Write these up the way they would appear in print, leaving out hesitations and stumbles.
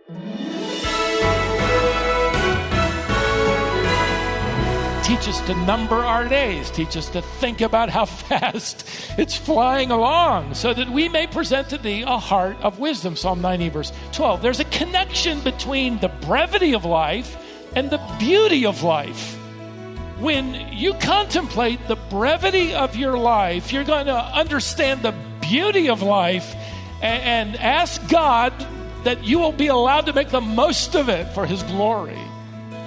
Teach us to number our days. Teach us to think about how fast it's flying along so that we may present to thee a heart of wisdom. Psalm 90, verse 12. There's a connection between the brevity of life and the beauty of life. When you contemplate the brevity of your life, you're going to understand the beauty of life and ask God that you will be allowed to make the most of it for His glory.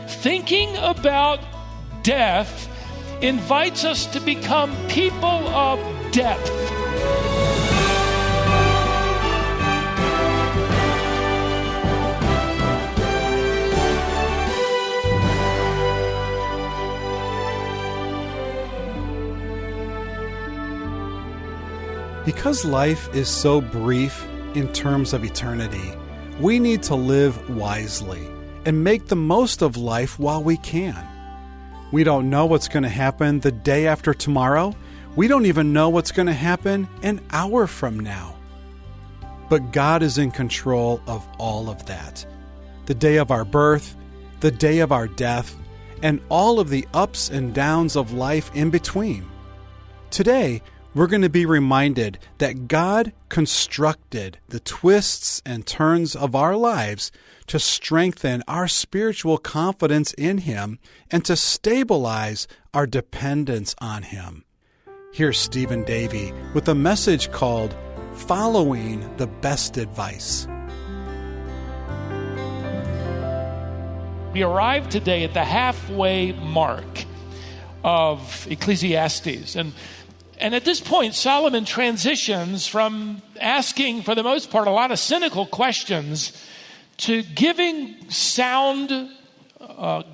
Thinking about death invites us to become people of depth. Because life is so brief in terms of eternity, we need to live wisely and make the most of life while we can. We don't know what's going to happen the day after tomorrow. We don't even know what's going to happen an hour from now. But God is in control of all of that. The day of our birth, the day of our death, and all of the ups and downs of life in between. Today, we're going to be reminded that God constructed the twists and turns of our lives to strengthen our spiritual confidence in Him and to stabilize our dependence on Him. Here's Stephen Davey with a message called Following the Best Advice. We arrived today at the halfway mark of Ecclesiastes. And at this point, Solomon transitions from asking, for the most part, a lot of cynical questions to giving sound,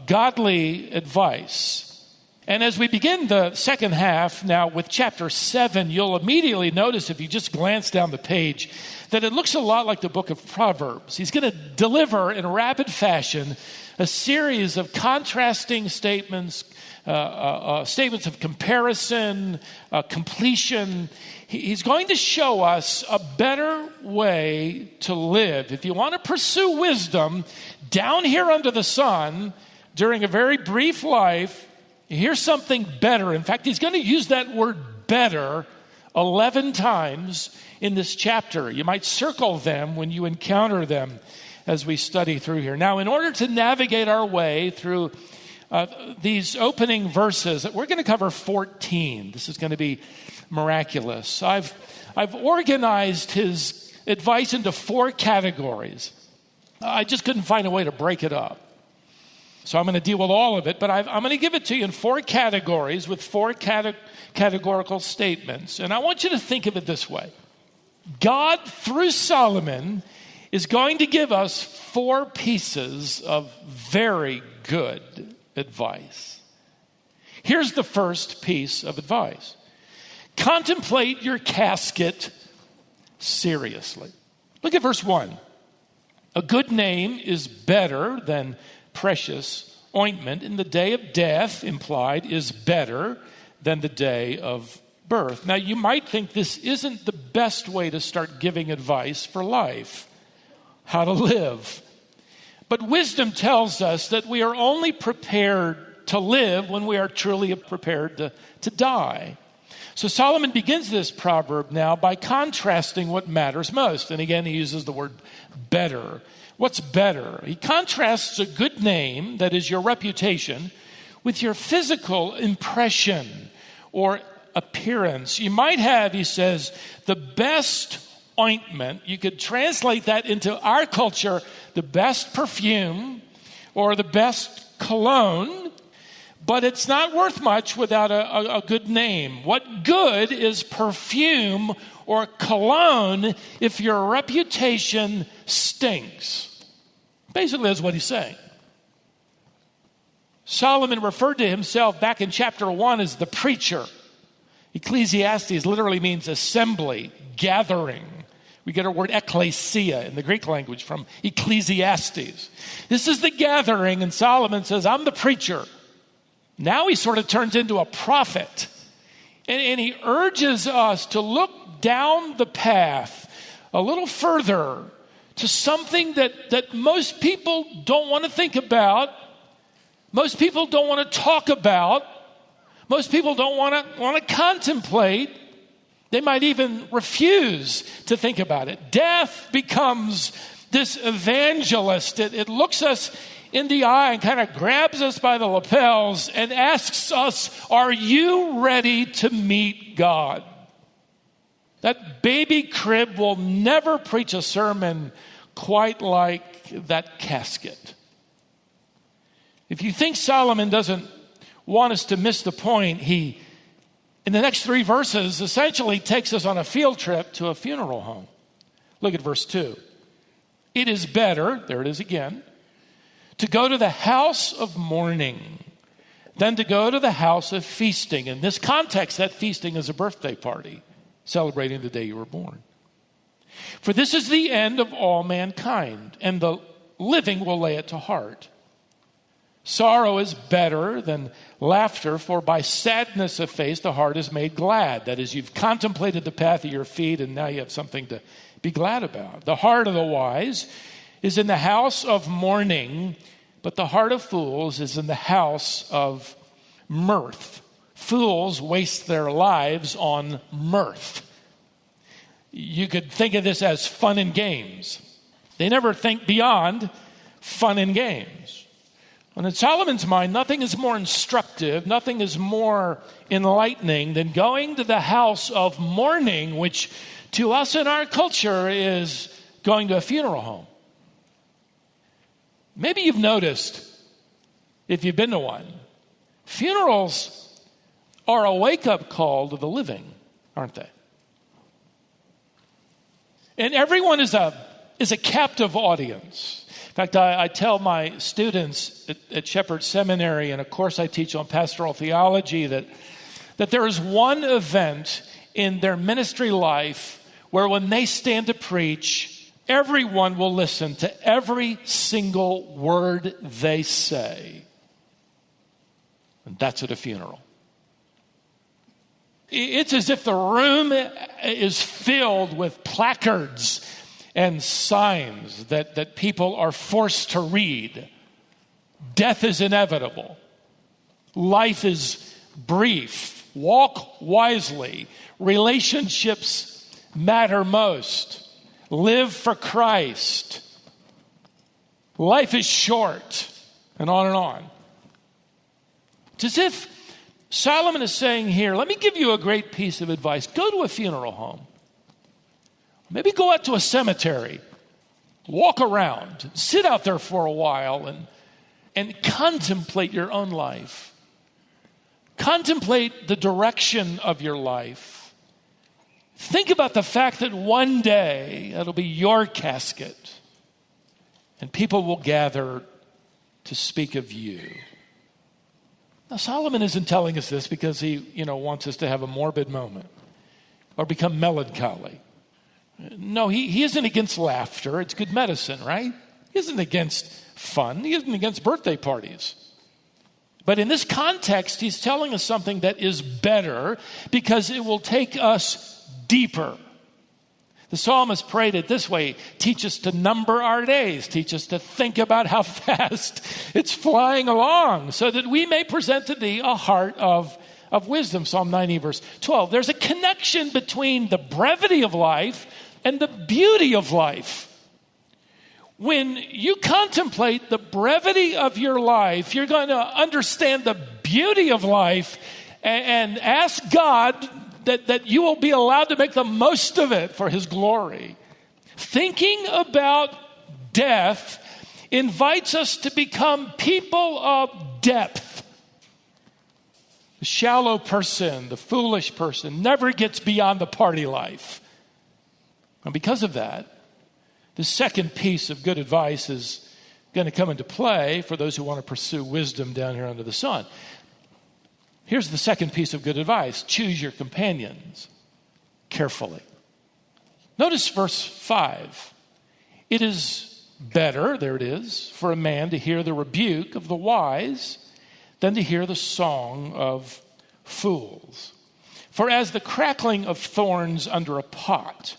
godly advice. And as we begin the second half now with chapter 7, you'll immediately notice, if you just glance down the page, that it looks a lot like the book of Proverbs. He's going to deliver in rapid fashion a series of contrasting statements, statements of comparison, completion. He's going to show us a better way to live. If you want to pursue wisdom down here under the sun during a very brief life, here's something better. In fact, he's going to use that word better 11 times in this chapter. You might circle them when you encounter them as we study through here. Now, in order to navigate our way through these opening verses, we're going to cover 14. This is going to be miraculous. I've organized his advice into 4 categories. I just couldn't find a way to break it up. So I'm going to deal with all of it, but I'm going to give it to you in 4 categories with 4 categorical statements. And I want you to think of it this way. God, through Solomon, is going to give us 4 pieces of very good advice. Here's the first piece of advice. Contemplate your casket seriously. Look at verse 1. A good name is better than precious ointment, and the day of death, implied, is better than the day of birth. Now, you might think this isn't the best way to start giving advice for life, how to live. But wisdom tells us that we are only prepared to live when we are truly prepared to die. So Solomon begins this proverb now by contrasting what matters most. And again, he uses the word better. What's better? He contrasts a good name, that is your reputation, with your physical impression or appearance. You might have, he says, the best ointment. You could translate that into our culture, the best perfume or the best cologne, but it's not worth much without a good name. What good is perfume or cologne if your reputation stinks? Basically, that's what he's saying. Solomon referred to himself back in chapter 1 as the preacher. Ecclesiastes literally means assembly, gathering. We get our word ecclesia in the Greek language from Ecclesiastes. This is the gathering, and Solomon says, I'm the preacher. Now he sort of turns into a prophet. And he urges us to look down the path a little further to something that most people don't want to think about, most people don't want to talk about, most people don't want to contemplate. They might even refuse to think about it. Death becomes this evangelist. It looks us in the eye and kind of grabs us by the lapels and asks us, are you ready to meet God? That baby crib will never preach a sermon quite like that casket. If you think Solomon doesn't want us to miss the point, he, in the next 3 verses, essentially takes us on a field trip to a funeral home. Look at verse 2. It is better, there it is again, to go to the house of mourning than to go to the house of feasting. In this context, that feasting is a birthday party, celebrating the day you were born. For this is the end of all mankind, and the living will lay it to heart. Sorrow is better than laughter, for by sadness of face the heart is made glad. That is, you've contemplated the path of your feet, and now you have something to be glad about. The heart of the wise is in the house of mourning, but the heart of fools is in the house of mirth. Fools waste their lives on mirth. You could think of this as fun and games. They never think beyond fun and games. And in Solomon's mind, nothing is more instructive, nothing is more enlightening than going to the house of mourning, which to us in our culture is going to a funeral home. Maybe you've noticed, if you've been to one, funerals are a wake-up call to the living, aren't they? And everyone is a captive audience. In fact, I tell my students at Shepherd Seminary, in a course I teach on pastoral theology, that there is one event in their ministry life where when they stand to preach, everyone will listen to every single word they say. And that's at a funeral. It's as if the room is filled with placards and signs that people are forced to read. Death is inevitable. Life is brief. Walk wisely. Relationships matter most. Live for Christ. Life is short, and on and on. It's as if Solomon is saying here, let me give you a great piece of advice. Go to a funeral home. Maybe go out to a cemetery. Walk around. Sit out there for a while and contemplate your own life. Contemplate the direction of your life. Think about the fact that one day it'll be your casket and people will gather to speak of you. Now, Solomon isn't telling us this because he, wants us to have a morbid moment or become melancholy. No, he isn't against laughter. It's good medicine, right? He isn't against fun. He isn't against birthday parties. But in this context, he's telling us something that is better because it will take us deeper. The psalmist prayed it this way: teach us to number our days, teach us to think about how fast it's flying along, so that we may present to thee a heart of wisdom. Psalm 90, verse 12. There's a connection between the brevity of life and the beauty of life. When you contemplate the brevity of your life, you're going to understand the beauty of life and ask God that you will be allowed to make the most of it for his glory. Thinking about death invites us to become people of depth. The shallow person, the foolish person, never gets beyond the party life. And because of that, the second piece of good advice is going to come into play for those who want to pursue wisdom down here under the sun. Here's the second piece of good advice. Choose your companions carefully. Notice verse 5. It is better, there it is, for a man to hear the rebuke of the wise than to hear the song of fools. For as the crackling of thorns under a pot,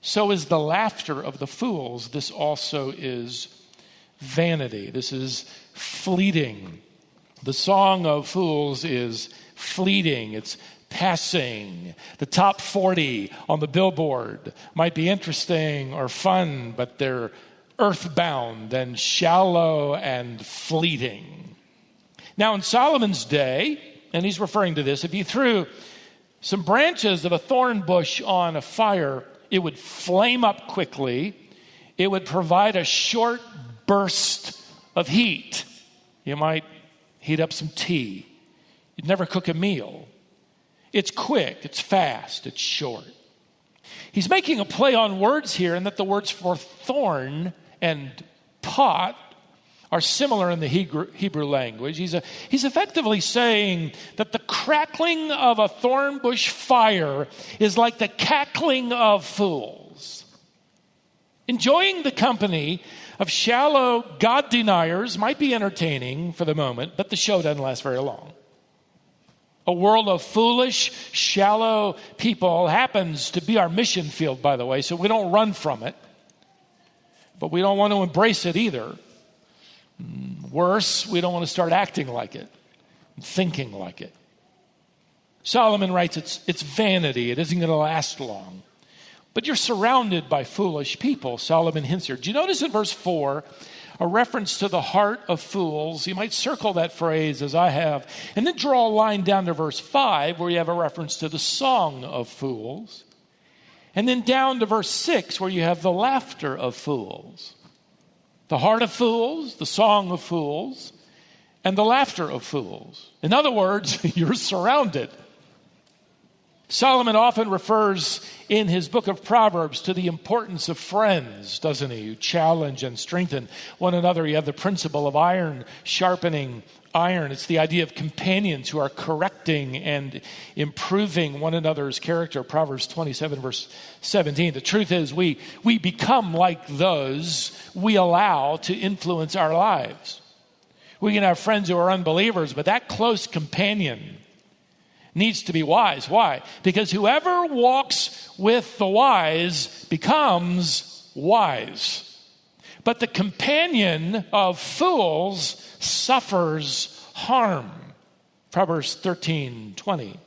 So is the laughter of the fools. This also is vanity. This is fleeting. The song of fools is fleeting. It's passing. The top 40 on the billboard might be interesting or fun, but they're earthbound and shallow and fleeting. Now, in Solomon's day, and he's referring to this, if you threw some branches of a thorn bush on a fire, it would flame up quickly. It would provide a short burst of heat. You might heat up some tea. You'd never cook a meal. It's quick, it's fast, it's short. He's making a play on words here, and that the words for thorn and pot are similar in the Hebrew language. He's effectively saying that the crackling of a thorn bush fire is like the cackling of fools. Enjoying the company of shallow God deniers might be entertaining for the moment, but the show doesn't last very long. A world of foolish, shallow people happens to be our mission field, by the way, so we don't run from it, but we don't want to embrace it either. Worse, we don't want to start acting like it, thinking like it. Solomon writes, it's vanity. It isn't going to last long. But you're surrounded by foolish people, Solomon hints here. Do you notice in verse 4 a reference to the heart of fools? You might circle that phrase as I have, and then draw a line down to verse 5 where you have a reference to the song of fools. And then down to verse 6 where you have the laughter of fools. The heart of fools, the song of fools, and the laughter of fools. In other words, you're surrounded. Solomon often refers in his book of Proverbs to the importance of friends, doesn't he? Who challenge and strengthen one another. You have the principle of iron sharpening iron. It's the idea of companions who are correcting and improving one another's character. Proverbs 27, verse 17. The truth is we become like those we allow to influence our lives. We can have friends who are unbelievers, but that close companion needs to be wise. Why? Because whoever walks with the wise becomes wise. But the companion of fools suffers harm. Proverbs 13:20.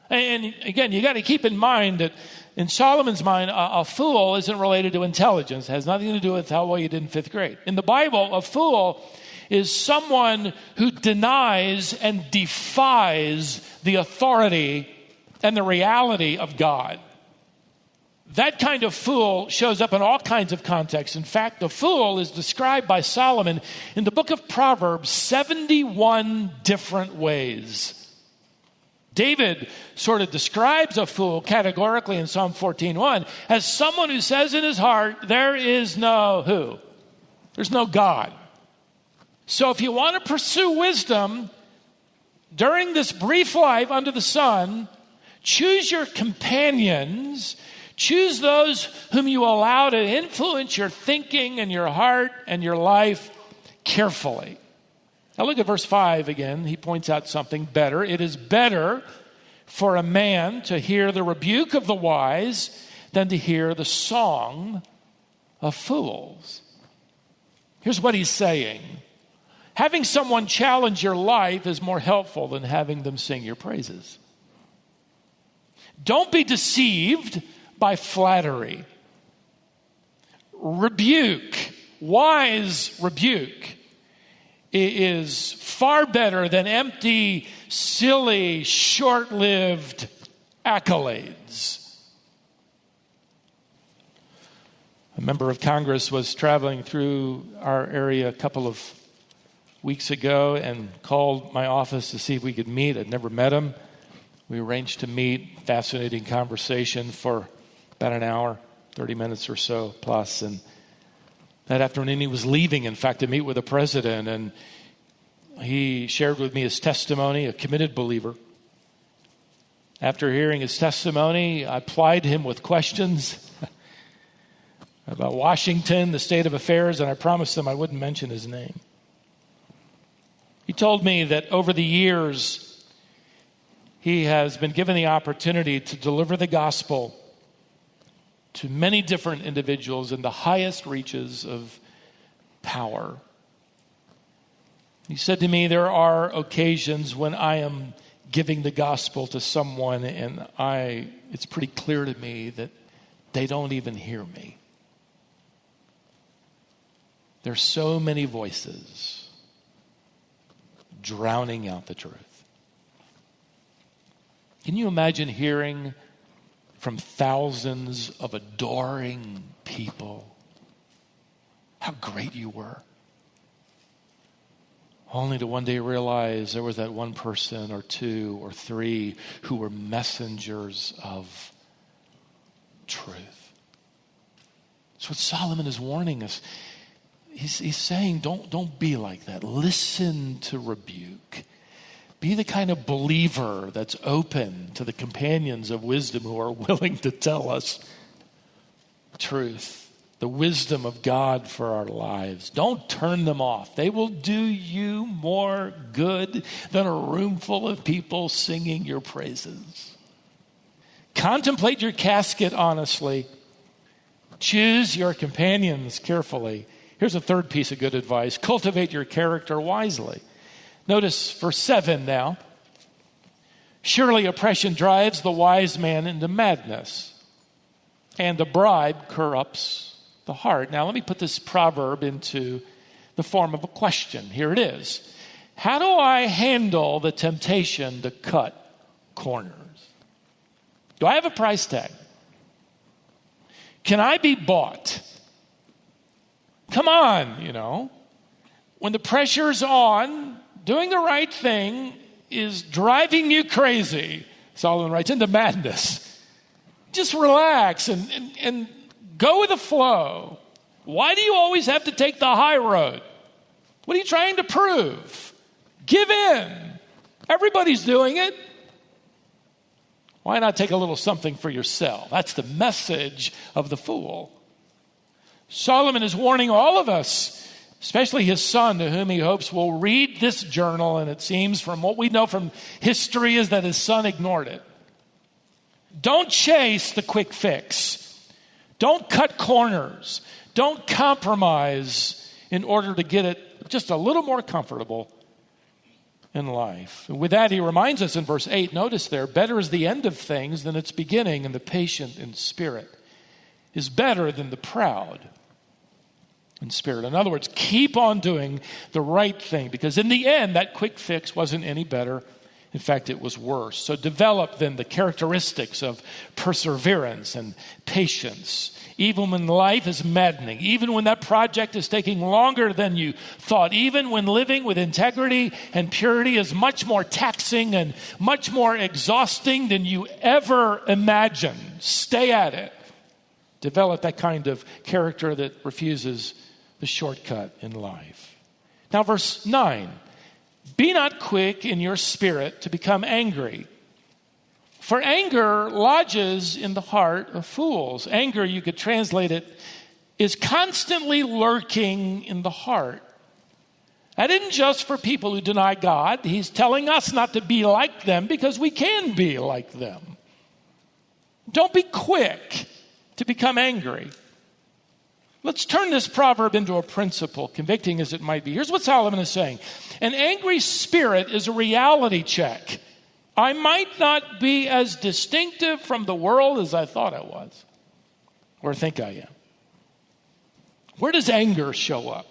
And again, you got to keep in mind that in Solomon's mind, a fool isn't related to intelligence. It has nothing to do with how well you did in fifth grade. In the Bible, a fool is someone who denies and defies the authority and the reality of God. That kind of fool shows up in all kinds of contexts. In fact, the fool is described by Solomon in the book of Proverbs 71 different ways. David sort of describes a fool categorically in Psalm 14:1 as someone who says in his heart, there is no who? There's no God. So if you want to pursue wisdom during this brief life under the sun, choose your companions. Choose those whom you allow to influence your thinking and your heart and your life carefully. Now look at verse 5 again. He points out something better. It is better for a man to hear the rebuke of the wise than to hear the song of fools. Here's what he's saying. Having someone challenge your life is more helpful than having them sing your praises. Don't be deceived by flattery. Rebuke, wise rebuke, is far better than empty, silly, short-lived accolades. A member of Congress was traveling through our area a couple of weeks ago and called my office to see if we could meet. I'd never met him. We arranged to meet. Fascinating conversation for about an hour, 30 minutes or so plus. And that afternoon he was leaving, in fact, to meet with the president. And he shared with me his testimony, a committed believer. After hearing his testimony, I plied him with questions about Washington, the state of affairs, and I promised him I wouldn't mention his name. He told me that over the years, he has been given the opportunity to deliver the gospel to many different individuals in the highest reaches of power. He said to me, there are occasions when I am giving the gospel to someone and it's pretty clear to me that they don't even hear me. There's so many voices drowning out the truth. Can you imagine hearing from thousands of adoring people how great you were? Only to one day realize there was that one person or two or three who were messengers of truth. That's what Solomon is warning us. He's saying, don't be like that. Listen to rebuke. Be the kind of believer that's open to the companions of wisdom who are willing to tell us truth, the wisdom of God for our lives. Don't turn them off. They will do you more good than a room full of people singing your praises. Contemplate your casket honestly. Choose your companions carefully. Here's a third piece of good advice. Cultivate your character wisely. Notice verse 7 now. Surely oppression drives the wise man into madness, and a bribe corrupts the heart. Now let me put this proverb into the form of a question. Here it is. How do I handle the temptation to cut corners? Do I have a price tag? Can I be bought? Come on, When the pressure's on, doing the right thing is driving you crazy, Solomon writes, into madness. Just relax and go with the flow. Why do you always have to take the high road? What are you trying to prove? Give in. Everybody's doing it. Why not take a little something for yourself? That's the message of the fool. Solomon is warning all of us, especially his son, to whom he hopes will read this journal, and it seems from what we know from history is that his son ignored it. Don't chase the quick fix. Don't cut corners. Don't compromise in order to get it just a little more comfortable in life. And with that, he reminds us in verse 8, notice there, better is the end of things than its beginning, and the patient in spirit is better than the proud in spirit. In other words, keep on doing the right thing, because in the end, that quick fix wasn't any better. In fact, it was worse. So develop then the characteristics of perseverance and patience, even when life is maddening, even when that project is taking longer than you thought, even when living with integrity and purity is much more taxing and much more exhausting than you ever imagined. Stay at it. Develop that kind of character that refuses the shortcut in life. Now, verse 9. Be not quick in your spirit to become angry, for anger lodges in the heart of fools. Anger, you could translate it, is constantly lurking in the heart. That isn't just for people who deny God. He's telling us not to be like them because we can be like them. Don't be quick to become angry. Let's turn this proverb into a principle, convicting as it might be. Here's what Solomon is saying. An angry spirit is a reality check. I might not be as distinctive from the world as I thought I was, or think I am. Where does anger show up?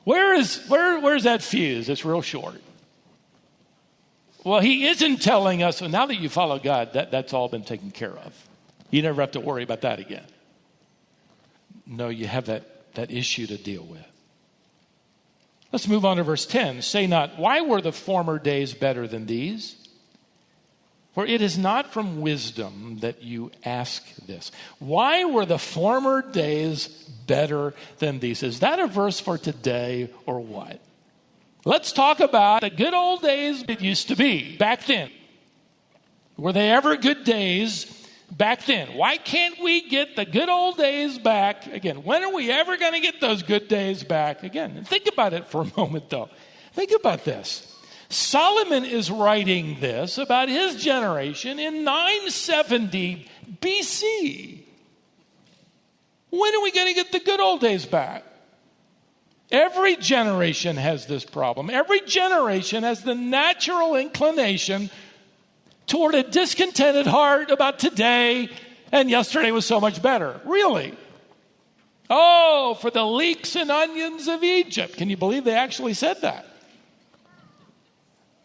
Where's that fuse? It's real short. Well, he isn't telling us, well, now that you follow God, that's all been taken care of. You never have to worry about that again. No, you have that issue to deal with. Let's move on to verse 10. Say not, why were the former days better than these? For it is not from wisdom that you ask this. Why were the former days better than these? Is that a verse for today or what? Let's talk about the good old days it used to be back then. Were they ever good days back then? Why can't we get the good old days back again? When are we ever going to get those good days back again? And think about it for a moment, though. Think about this. Solomon is writing this about his generation in 970 BC. When are we going to get the good old days back? Every generation has this problem. Every generation has the natural inclination toward a discontented heart about today, and yesterday was so much better. Really? Oh, for the leeks and onions of Egypt. Can you believe they actually said that?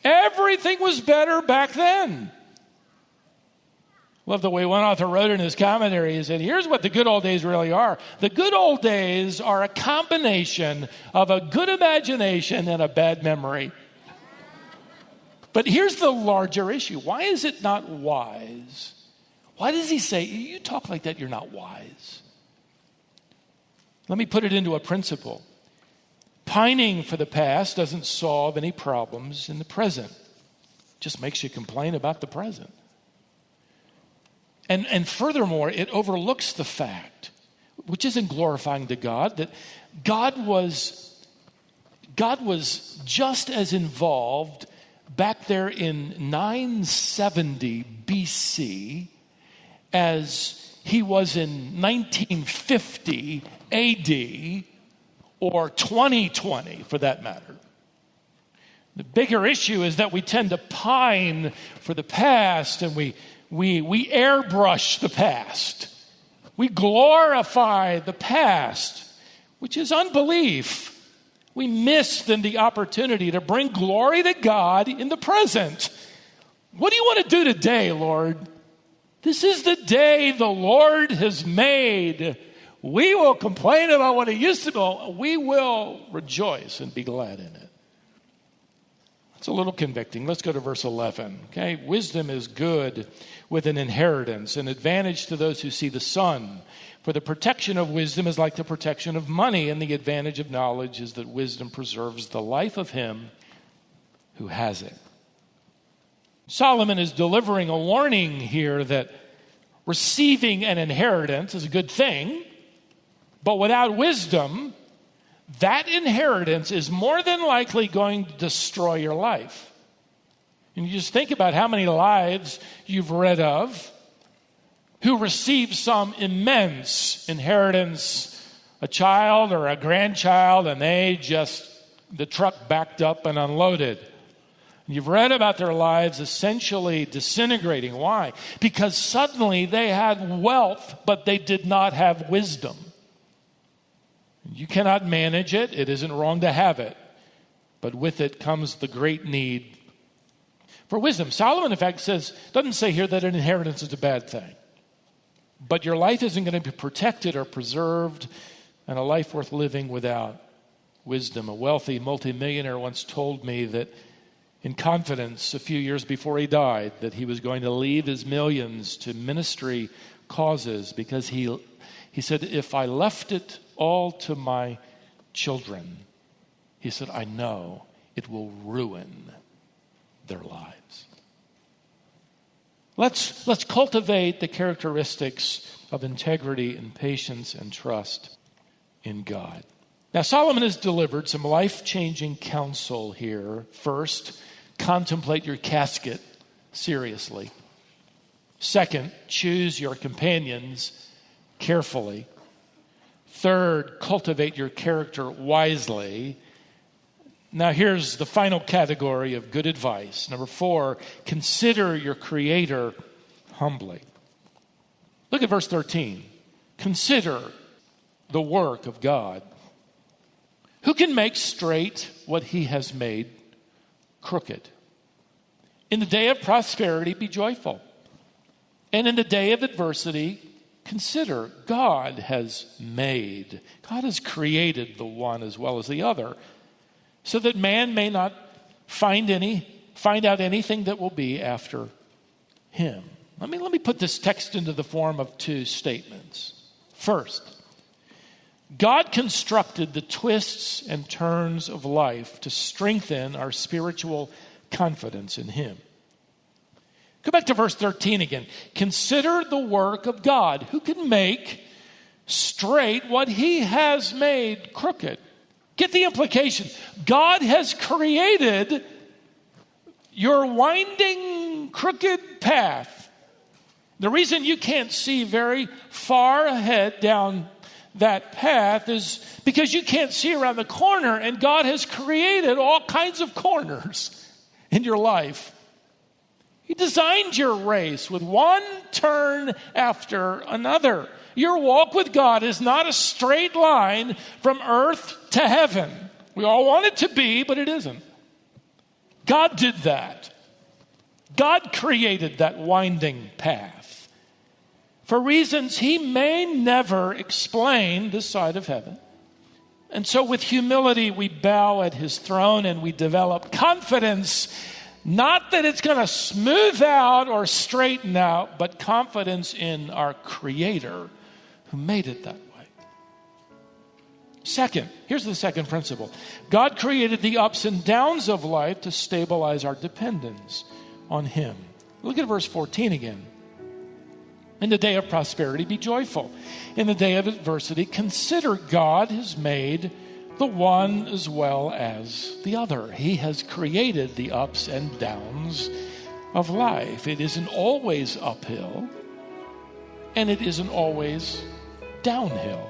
Everything was better back then. Love the way one author wrote in his commentary. He said, here's what the good old days really are. The good old days are a combination of a good imagination and a bad memory. But here's the larger issue. Why is it not wise? Why does he say, you talk like that, you're not wise? Let me put it into a principle. Pining for the past doesn't solve any problems in the present. It just makes you complain about the present. And furthermore, it overlooks the fact, which isn't glorifying to God, that God was just as involved back there in 970 BC as he was in 1950 AD or 2020 for that matter. The bigger issue is that we tend to pine for the past and we airbrush the past. We glorify the past, which is unbelief. We missed the opportunity to bring glory to God in the present. What do you want to do today, Lord? This is the day the Lord has made. We will complain about what it used to be. We will rejoice and be glad in it. It's a little convicting. Let's go to verse 11. Okay, wisdom is good with an inheritance, an advantage to those who see the sun. For the protection of wisdom is like the protection of money, and the advantage of knowledge is that wisdom preserves the life of him who has it. Solomon is delivering a warning here that receiving an inheritance is a good thing, but without wisdom, that inheritance is more than likely going to destroy your life. And you just think about how many lives you've read of who received some immense inheritance, a child or a grandchild, and the truck backed up and unloaded. You've read about their lives essentially disintegrating. Why? Because suddenly they had wealth, but they did not have wisdom. You cannot manage it. It isn't wrong to have it. But with it comes the great need for wisdom. Solomon, in fact, doesn't say here that an inheritance is a bad thing. But your life isn't going to be protected or preserved, and a life worth living without wisdom. A wealthy multimillionaire once told me that in confidence a few years before he died that he was going to leave his millions to ministry causes because he said, if I left it all to my children, he said, I know it will ruin their lives. Let's cultivate the characteristics of integrity and patience and trust in God. Now, Solomon has delivered some life-changing counsel here. First, contemplate your casket seriously. Second, choose your companions carefully. Third, cultivate your character wisely. Now, here's the final category of good advice. Number 4, consider your Creator humbly. Look at verse 13. Consider the work of God. Who can make straight what he has made crooked? In the day of prosperity, be joyful. And in the day of adversity, consider God has created the one as well as the other, so that man may not find out anything that will be after him. Let me put this text into the form of 2 statements. First, God constructed the twists and turns of life to strengthen our spiritual confidence in him. Go back to verse 13 again. Consider the work of God. Who can make straight what he has made crooked? Get the implication. God has created your winding, crooked path. The reason you can't see very far ahead down that path is because you can't see around the corner, and God has created all kinds of corners in your life. He designed your race with one turn after another. Your walk with God is not a straight line from earth to heaven. We all want it to be, but it isn't. God did that. God created that winding path. For reasons he may never explain this side of heaven. And so with humility, we bow at his throne and we develop confidence, not that it's going to smooth out or straighten out, but confidence in our Creator who made it that way. Second, here's the second principle. God created the ups and downs of life to stabilize our dependence on him. Look at verse 14 again. In the day of prosperity, be joyful. In the day of adversity, consider God has made the one as well as the other. He has created the ups and downs of life. It isn't always uphill, and it isn't always downhill.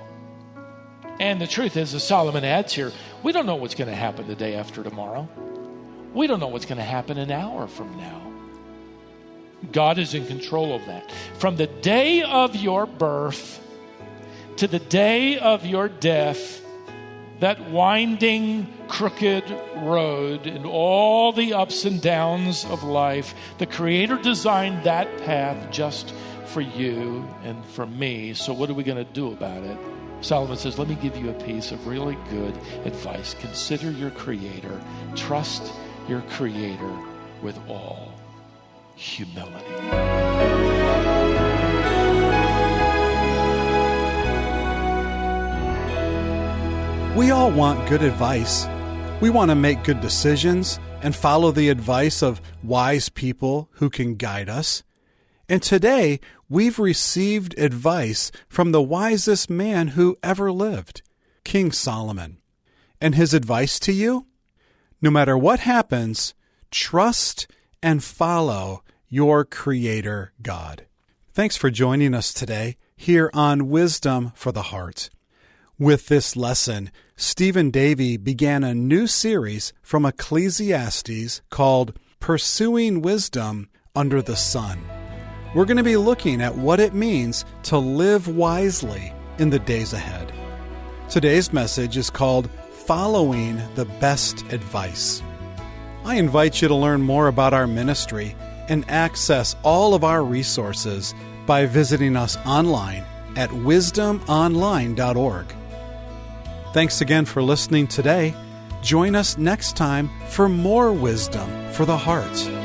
And the truth is, as Solomon adds here, we don't know what's going to happen the day after tomorrow. We don't know what's going to happen an hour from now. God is in control of that. From the day of your birth to the day of your death, that winding, crooked road and all the ups and downs of life, the Creator designed that path just for you and for me. So what are we going to do about it? Solomon says, let me give you a piece of really good advice. Consider your Creator. Trust your Creator with all humility. We all want good advice. We want to make good decisions and follow the advice of wise people who can guide us. And today, we've received advice from the wisest man who ever lived, King Solomon. And his advice to you? No matter what happens, trust and follow your Creator God. Thanks for joining us today here on Wisdom for the Heart. With this lesson, Stephen Davey began a new series from Ecclesiastes called Pursuing Wisdom Under the Sun. We're going to be looking at what it means to live wisely in the days ahead. Today's message is called Following the Best Advice. I invite you to learn more about our ministry and access all of our resources by visiting us online at wisdomonline.org. Thanks again for listening today. Join us next time for more Wisdom for the Heart.